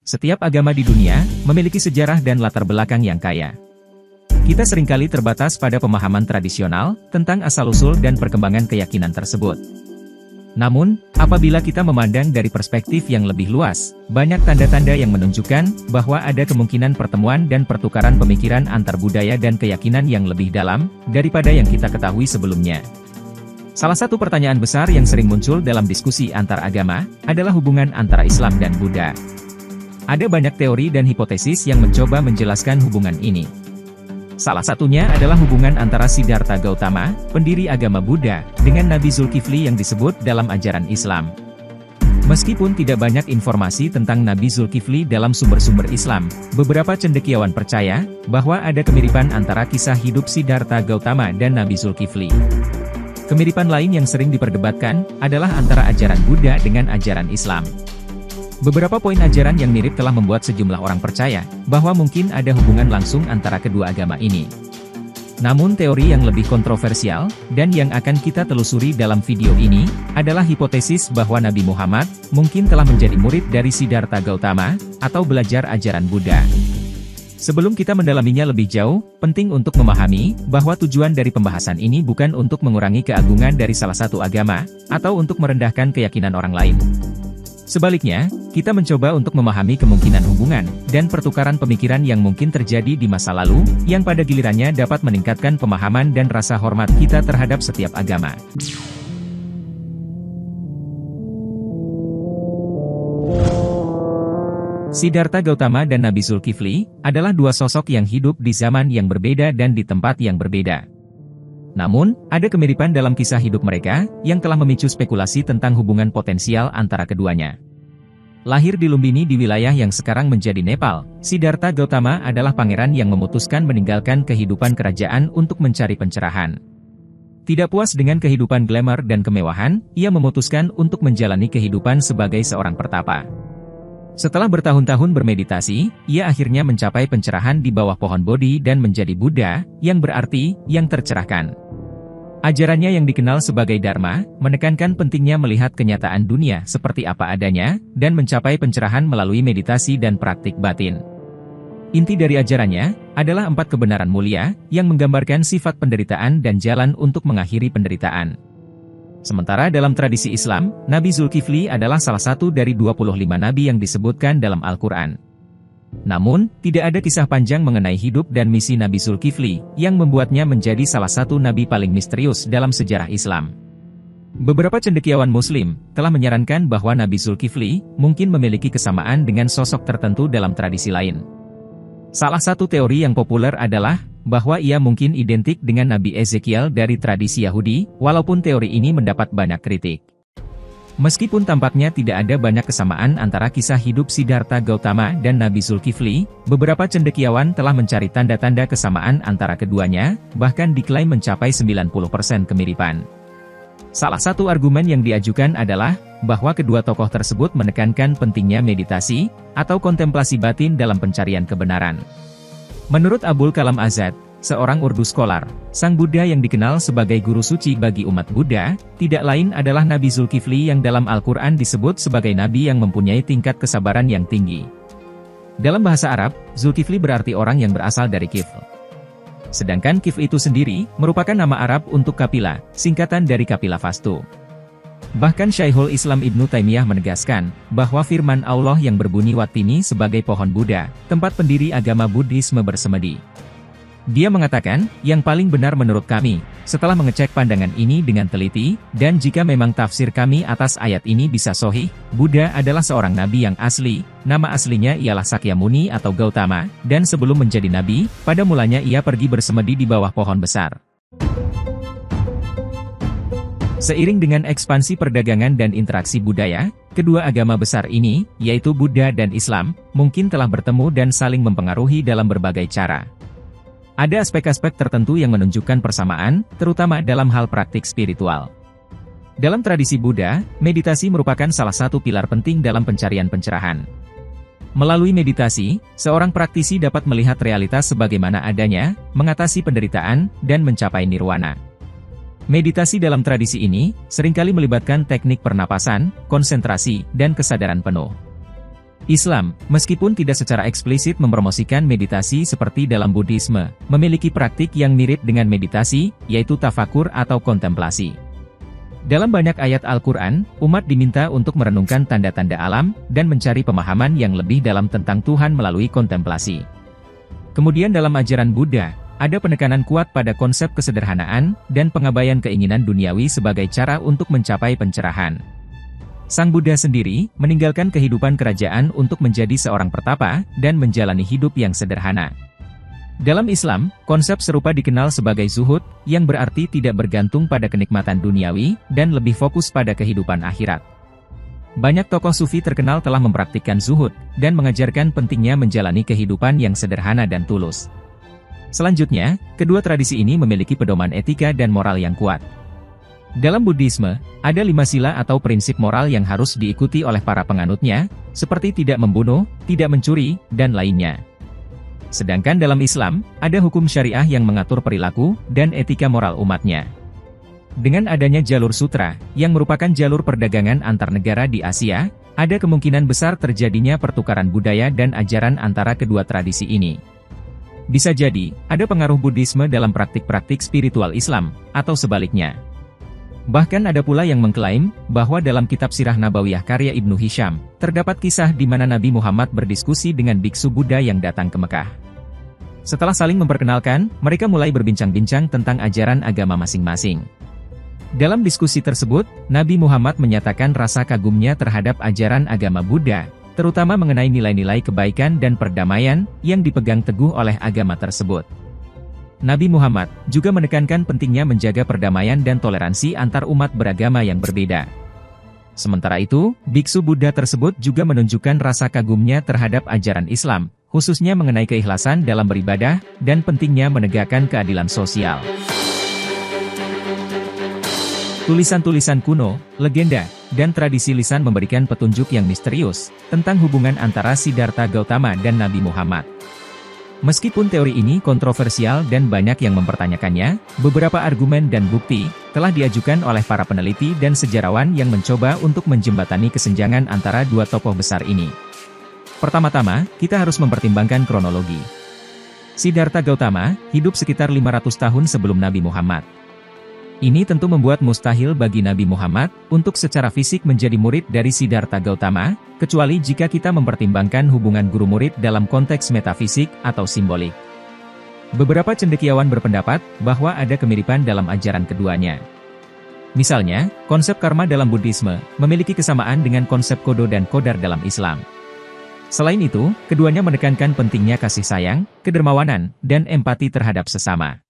Setiap agama di dunia memiliki sejarah dan latar belakang yang kaya. Kita seringkali terbatas pada pemahaman tradisional tentang asal-usul dan perkembangan keyakinan tersebut. Namun, apabila kita memandang dari perspektif yang lebih luas, banyak tanda-tanda yang menunjukkan bahwa ada kemungkinan pertemuan dan pertukaran pemikiran antar budaya dan keyakinan yang lebih dalam daripada yang kita ketahui sebelumnya. Salah satu pertanyaan besar yang sering muncul dalam diskusi antar agama adalah hubungan antara Islam dan Buddha. Ada banyak teori dan hipotesis yang mencoba menjelaskan hubungan ini. Salah satunya adalah hubungan antara Siddhartha Gautama, pendiri agama Buddha, dengan Nabi Zulkifli yang disebut dalam ajaran Islam. Meskipun tidak banyak informasi tentang Nabi Zulkifli dalam sumber-sumber Islam, beberapa cendekiawan percaya bahwa ada kemiripan antara kisah hidup Siddhartha Gautama dan Nabi Zulkifli. Kemiripan lain yang sering diperdebatkan adalah antara ajaran Buddha dengan ajaran Islam. Beberapa poin ajaran yang mirip telah membuat sejumlah orang percaya bahwa mungkin ada hubungan langsung antara kedua agama ini. Namun teori yang lebih kontroversial, dan yang akan kita telusuri dalam video ini, adalah hipotesis bahwa Nabi Muhammad mungkin telah menjadi murid dari Siddhartha Gautama, atau belajar ajaran Buddha. Sebelum kita mendalaminya lebih jauh, penting untuk memahami bahwa tujuan dari pembahasan ini bukan untuk mengurangi keagungan dari salah satu agama, atau untuk merendahkan keyakinan orang lain. Sebaliknya, kita mencoba untuk memahami kemungkinan hubungan dan pertukaran pemikiran yang mungkin terjadi di masa lalu, yang pada gilirannya dapat meningkatkan pemahaman dan rasa hormat kita terhadap setiap agama. Siddhartha Gautama dan Nabi Zulkifli adalah dua sosok yang hidup di zaman yang berbeda dan di tempat yang berbeda. Namun, ada kemiripan dalam kisah hidup mereka, yang telah memicu spekulasi tentang hubungan potensial antara keduanya. Lahir di Lumbini di wilayah yang sekarang menjadi Nepal, Siddhartha Gautama adalah pangeran yang memutuskan meninggalkan kehidupan kerajaan untuk mencari pencerahan. Tidak puas dengan kehidupan glamour dan kemewahan, ia memutuskan untuk menjalani kehidupan sebagai seorang pertapa. Setelah bertahun-tahun bermeditasi, ia akhirnya mencapai pencerahan di bawah pohon Bodhi dan menjadi Buddha, yang berarti, yang tercerahkan. Ajarannya yang dikenal sebagai Dharma, menekankan pentingnya melihat kenyataan dunia seperti apa adanya, dan mencapai pencerahan melalui meditasi dan praktik batin. Inti dari ajarannya adalah 4 kebenaran mulia, yang menggambarkan sifat penderitaan dan jalan untuk mengakhiri penderitaan. Sementara dalam tradisi Islam, Nabi Zulkifli adalah salah satu dari 25 nabi yang disebutkan dalam Al-Quran. Namun, tidak ada kisah panjang mengenai hidup dan misi Nabi Zulkifli, yang membuatnya menjadi salah satu nabi paling misterius dalam sejarah Islam. Beberapa cendekiawan Muslim telah menyarankan bahwa Nabi Zulkifli mungkin memiliki kesamaan dengan sosok tertentu dalam tradisi lain. Salah satu teori yang populer adalah bahwa ia mungkin identik dengan Nabi Ezekiel dari tradisi Yahudi, walaupun teori ini mendapat banyak kritik. Meskipun tampaknya tidak ada banyak kesamaan antara kisah hidup Siddhartha Gautama dan Nabi Zulkifli, beberapa cendekiawan telah mencari tanda-tanda kesamaan antara keduanya, bahkan diklaim mencapai 90% kemiripan. Salah satu argumen yang diajukan adalah bahwa kedua tokoh tersebut menekankan pentingnya meditasi, atau kontemplasi batin dalam pencarian kebenaran. Menurut Abul Kalam Azad, seorang Urdu scholar, Sang Buddha yang dikenal sebagai guru suci bagi umat Buddha, tidak lain adalah Nabi Zulkifli yang dalam Al-Quran disebut sebagai nabi yang mempunyai tingkat kesabaran yang tinggi. Dalam bahasa Arab, Zulkifli berarti orang yang berasal dari Kifl. Sedangkan Kifl itu sendiri, merupakan nama Arab untuk Kapila, singkatan dari Kapila Vastu. Bahkan Syekhul Islam Ibnu Taimiyah menegaskan, bahwa firman Allah yang berbunyi Wattini sebagai pohon Buddha, tempat pendiri agama Buddhisme bersemedi. Dia mengatakan, yang paling benar menurut kami, setelah mengecek pandangan ini dengan teliti, dan jika memang tafsir kami atas ayat ini bisa sahih, Buddha adalah seorang nabi yang asli, nama aslinya ialah Sakyamuni atau Gautama, dan sebelum menjadi nabi, pada mulanya ia pergi bersemedi di bawah pohon besar. Seiring dengan ekspansi perdagangan dan interaksi budaya, kedua agama besar ini, yaitu Buddha dan Islam, mungkin telah bertemu dan saling mempengaruhi dalam berbagai cara. Ada aspek-aspek tertentu yang menunjukkan persamaan, terutama dalam hal praktik spiritual. Dalam tradisi Buddha, meditasi merupakan salah satu pilar penting dalam pencarian pencerahan. Melalui meditasi, seorang praktisi dapat melihat realitas sebagaimana adanya, mengatasi penderitaan, dan mencapai nirwana. Meditasi dalam tradisi ini, seringkali melibatkan teknik pernapasan, konsentrasi, dan kesadaran penuh. Islam, meskipun tidak secara eksplisit mempromosikan meditasi seperti dalam Buddhisme, memiliki praktik yang mirip dengan meditasi, yaitu tafakur atau kontemplasi. Dalam banyak ayat Al-Quran, umat diminta untuk merenungkan tanda-tanda alam, dan mencari pemahaman yang lebih dalam tentang Tuhan melalui kontemplasi. Kemudian dalam ajaran Buddha, ada penekanan kuat pada konsep kesederhanaan, dan pengabaian keinginan duniawi sebagai cara untuk mencapai pencerahan. Sang Buddha sendiri, meninggalkan kehidupan kerajaan untuk menjadi seorang pertapa, dan menjalani hidup yang sederhana. Dalam Islam, konsep serupa dikenal sebagai zuhud, yang berarti tidak bergantung pada kenikmatan duniawi, dan lebih fokus pada kehidupan akhirat. Banyak tokoh sufi terkenal telah mempraktikkan zuhud, dan mengajarkan pentingnya menjalani kehidupan yang sederhana dan tulus. Selanjutnya, kedua tradisi ini memiliki pedoman etika dan moral yang kuat. Dalam Buddhisme, ada 5 sila atau prinsip moral yang harus diikuti oleh para penganutnya, seperti tidak membunuh, tidak mencuri, dan lainnya. Sedangkan dalam Islam, ada hukum syariah yang mengatur perilaku dan etika moral umatnya. Dengan adanya jalur sutra, yang merupakan jalur perdagangan antar negara di Asia, ada kemungkinan besar terjadinya pertukaran budaya dan ajaran antara kedua tradisi ini. Bisa jadi, ada pengaruh Buddhisme dalam praktik-praktik spiritual Islam, atau sebaliknya. Bahkan ada pula yang mengklaim, bahwa dalam kitab Sirah Nabawiyah karya Ibnu Hisham, terdapat kisah di mana Nabi Muhammad berdiskusi dengan biksu Buddha yang datang ke Mekah. Setelah saling memperkenalkan, mereka mulai berbincang-bincang tentang ajaran agama masing-masing. Dalam diskusi tersebut, Nabi Muhammad menyatakan rasa kagumnya terhadap ajaran agama Buddha, terutama mengenai nilai-nilai kebaikan dan perdamaian, yang dipegang teguh oleh agama tersebut. Nabi Muhammad juga menekankan pentingnya menjaga perdamaian dan toleransi antar umat beragama yang berbeda. Sementara itu, biksu Buddha tersebut juga menunjukkan rasa kagumnya terhadap ajaran Islam, khususnya mengenai keikhlasan dalam beribadah, dan pentingnya menegakkan keadilan sosial. Tulisan-tulisan kuno, legenda, dan tradisi lisan memberikan petunjuk yang misterius, tentang hubungan antara Siddhartha Gautama dan Nabi Muhammad. Meskipun teori ini kontroversial dan banyak yang mempertanyakannya, beberapa argumen dan bukti telah diajukan oleh para peneliti dan sejarawan yang mencoba untuk menjembatani kesenjangan antara dua tokoh besar ini. Pertama-tama, kita harus mempertimbangkan kronologi. Siddhartha Gautama hidup sekitar 500 tahun sebelum Nabi Muhammad. Ini tentu membuat mustahil bagi Nabi Muhammad untuk secara fisik menjadi murid dari Siddhartha Gautama, kecuali jika kita mempertimbangkan hubungan guru-murid dalam konteks metafisik atau simbolik. Beberapa cendekiawan berpendapat bahwa ada kemiripan dalam ajaran keduanya. Misalnya, konsep karma dalam Buddhisme memiliki kesamaan dengan konsep kodo dan kodar dalam Islam. Selain itu, keduanya menekankan pentingnya kasih sayang, kedermawanan, dan empati terhadap sesama.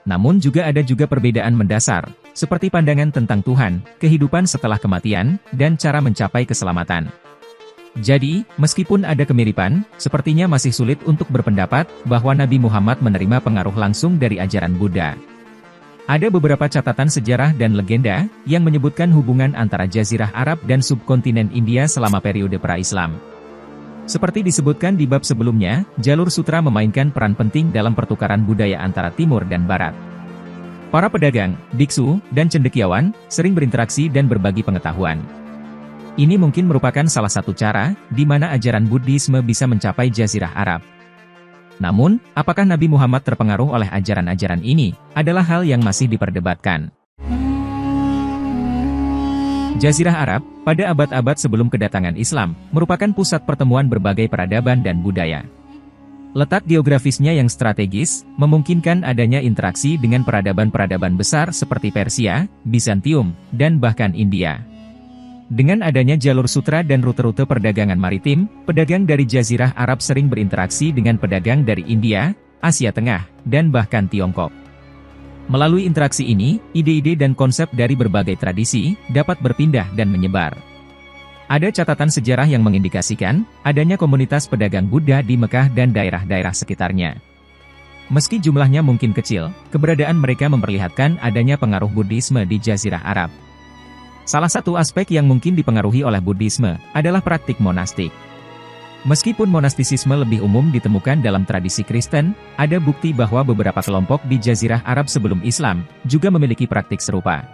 Namun juga ada perbedaan mendasar, seperti pandangan tentang Tuhan, kehidupan setelah kematian, dan cara mencapai keselamatan. Jadi, meskipun ada kemiripan, sepertinya masih sulit untuk berpendapat bahwa Nabi Muhammad menerima pengaruh langsung dari ajaran Buddha. Ada beberapa catatan sejarah dan legenda yang menyebutkan hubungan antara Jazirah Arab dan subkontinen India selama periode pra-Islam. Seperti disebutkan di bab sebelumnya, jalur sutra memainkan peran penting dalam pertukaran budaya antara timur dan barat. Para pedagang, biksu, dan cendekiawan sering berinteraksi dan berbagi pengetahuan. Ini mungkin merupakan salah satu cara di mana ajaran Buddhisme bisa mencapai Jazirah Arab. Namun, apakah Nabi Muhammad terpengaruh oleh ajaran-ajaran ini, adalah hal yang masih diperdebatkan. Jazirah Arab, pada abad-abad sebelum kedatangan Islam, merupakan pusat pertemuan berbagai peradaban dan budaya. Letak geografisnya yang strategis, memungkinkan adanya interaksi dengan peradaban-peradaban besar seperti Persia, Bizantium, dan bahkan India. Dengan adanya jalur sutra dan rute-rute perdagangan maritim, pedagang dari Jazirah Arab sering berinteraksi dengan pedagang dari India, Asia Tengah, dan bahkan Tiongkok. Melalui interaksi ini, ide-ide dan konsep dari berbagai tradisi dapat berpindah dan menyebar. Ada catatan sejarah yang mengindikasikan adanya komunitas pedagang Buddha di Mekah dan daerah-daerah sekitarnya. Meski jumlahnya mungkin kecil, keberadaan mereka memperlihatkan adanya pengaruh Buddhisme di Jazirah Arab. Salah satu aspek yang mungkin dipengaruhi oleh Buddhisme adalah praktik monastik. Meskipun monastisisme lebih umum ditemukan dalam tradisi Kristen, ada bukti bahwa beberapa kelompok di Jazirah Arab sebelum Islam juga memiliki praktik serupa.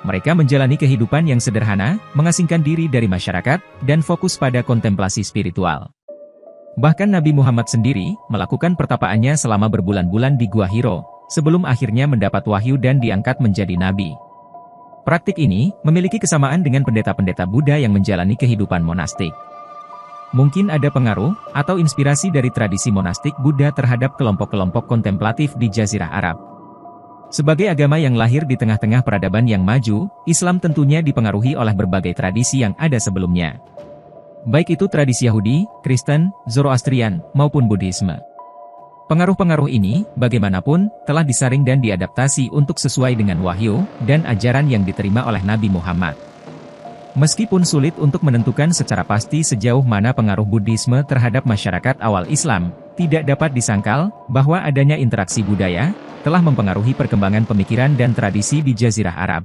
Mereka menjalani kehidupan yang sederhana, mengasingkan diri dari masyarakat, dan fokus pada kontemplasi spiritual. Bahkan Nabi Muhammad sendiri melakukan pertapaannya selama berbulan-bulan di Gua Hiro, sebelum akhirnya mendapat wahyu dan diangkat menjadi nabi. Praktik ini memiliki kesamaan dengan pendeta-pendeta Buddha yang menjalani kehidupan monastik. Mungkin ada pengaruh atau inspirasi dari tradisi monastik Buddha terhadap kelompok-kelompok kontemplatif di Jazirah Arab. Sebagai agama yang lahir di tengah-tengah peradaban yang maju, Islam tentunya dipengaruhi oleh berbagai tradisi yang ada sebelumnya. Baik itu tradisi Yahudi, Kristen, Zoroastrian, maupun Buddhisme. Pengaruh-pengaruh ini, bagaimanapun, telah disaring dan diadaptasi untuk sesuai dengan wahyu dan ajaran yang diterima oleh Nabi Muhammad. Meskipun sulit untuk menentukan secara pasti sejauh mana pengaruh Buddhisme terhadap masyarakat awal Islam, tidak dapat disangkal bahwa adanya interaksi budaya telah mempengaruhi perkembangan pemikiran dan tradisi di Jazirah Arab.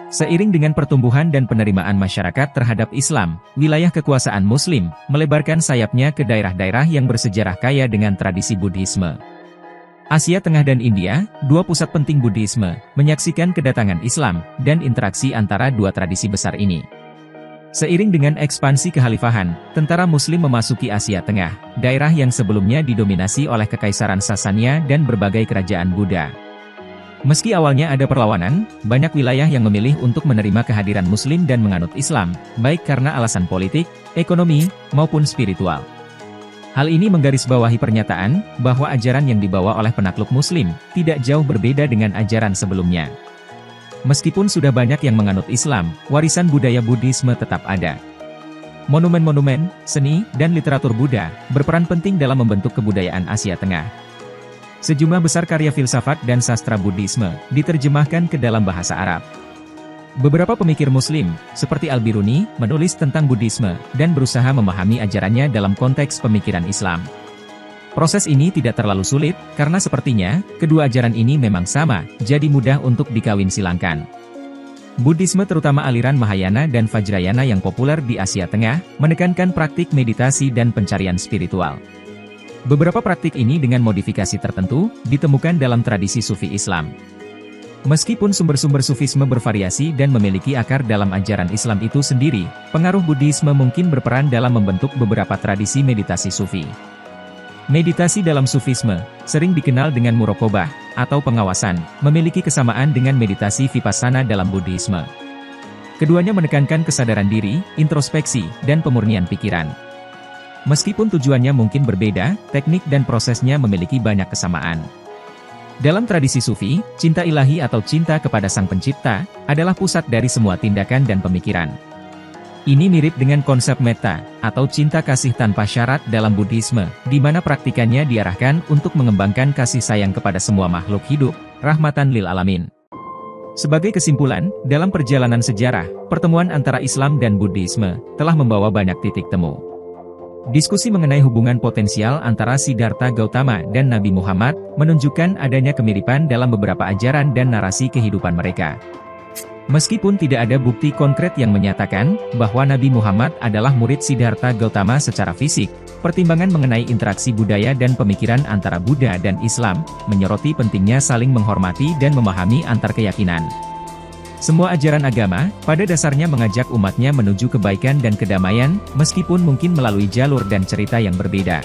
Seiring dengan pertumbuhan dan penerimaan masyarakat terhadap Islam, wilayah kekuasaan Muslim melebarkan sayapnya ke daerah-daerah yang bersejarah kaya dengan tradisi Buddhisme. Asia Tengah dan India, dua pusat penting Buddhisme, menyaksikan kedatangan Islam dan interaksi antara dua tradisi besar ini. Seiring dengan ekspansi kekhalifahan, tentara Muslim memasuki Asia Tengah, daerah yang sebelumnya didominasi oleh Kekaisaran Sasania dan berbagai kerajaan Buddha. Meski awalnya ada perlawanan, banyak wilayah yang memilih untuk menerima kehadiran Muslim dan menganut Islam, baik karena alasan politik, ekonomi, maupun spiritual. Hal ini menggarisbawahi pernyataan bahwa ajaran yang dibawa oleh penakluk Muslim tidak jauh berbeda dengan ajaran sebelumnya. Meskipun sudah banyak yang menganut Islam, warisan budaya Buddhisme tetap ada. Monumen-monumen, seni, dan literatur Buddha berperan penting dalam membentuk kebudayaan Asia Tengah. Sejumlah besar karya filsafat dan sastra Buddhisme diterjemahkan ke dalam bahasa Arab. Beberapa pemikir Muslim, seperti Al-Biruni, menulis tentang Buddhisme dan berusaha memahami ajarannya dalam konteks pemikiran Islam. Proses ini tidak terlalu sulit, karena sepertinya, kedua ajaran ini memang sama, jadi mudah untuk dikawin silangkan. Buddhisme terutama aliran Mahayana dan Vajrayana yang populer di Asia Tengah, menekankan praktik meditasi dan pencarian spiritual. Beberapa praktik ini dengan modifikasi tertentu, ditemukan dalam tradisi Sufi Islam. Meskipun sumber-sumber Sufisme bervariasi dan memiliki akar dalam ajaran Islam itu sendiri, pengaruh Buddhisme mungkin berperan dalam membentuk beberapa tradisi meditasi Sufi. Meditasi dalam Sufisme, sering dikenal dengan muraqabah, atau pengawasan, memiliki kesamaan dengan meditasi Vipassana dalam Buddhisme. Keduanya menekankan kesadaran diri, introspeksi, dan pemurnian pikiran. Meskipun tujuannya mungkin berbeda, teknik dan prosesnya memiliki banyak kesamaan. Dalam tradisi Sufi, cinta ilahi atau cinta kepada Sang Pencipta, adalah pusat dari semua tindakan dan pemikiran. Ini mirip dengan konsep metta, atau cinta kasih tanpa syarat dalam Buddhisme, di mana praktikannya diarahkan untuk mengembangkan kasih sayang kepada semua makhluk hidup, rahmatan lil alamin. Sebagai kesimpulan, dalam perjalanan sejarah, pertemuan antara Islam dan Buddhisme telah membawa banyak titik temu. Diskusi mengenai hubungan potensial antara Siddhartha Gautama dan Nabi Muhammad menunjukkan adanya kemiripan dalam beberapa ajaran dan narasi kehidupan mereka. Meskipun tidak ada bukti konkret yang menyatakan bahwa Nabi Muhammad adalah murid Siddhartha Gautama secara fisik, pertimbangan mengenai interaksi budaya dan pemikiran antara Buddha dan Islam menyoroti pentingnya saling menghormati dan memahami antar keyakinan. Semua ajaran agama, pada dasarnya mengajak umatnya menuju kebaikan dan kedamaian, meskipun mungkin melalui jalur dan cerita yang berbeda.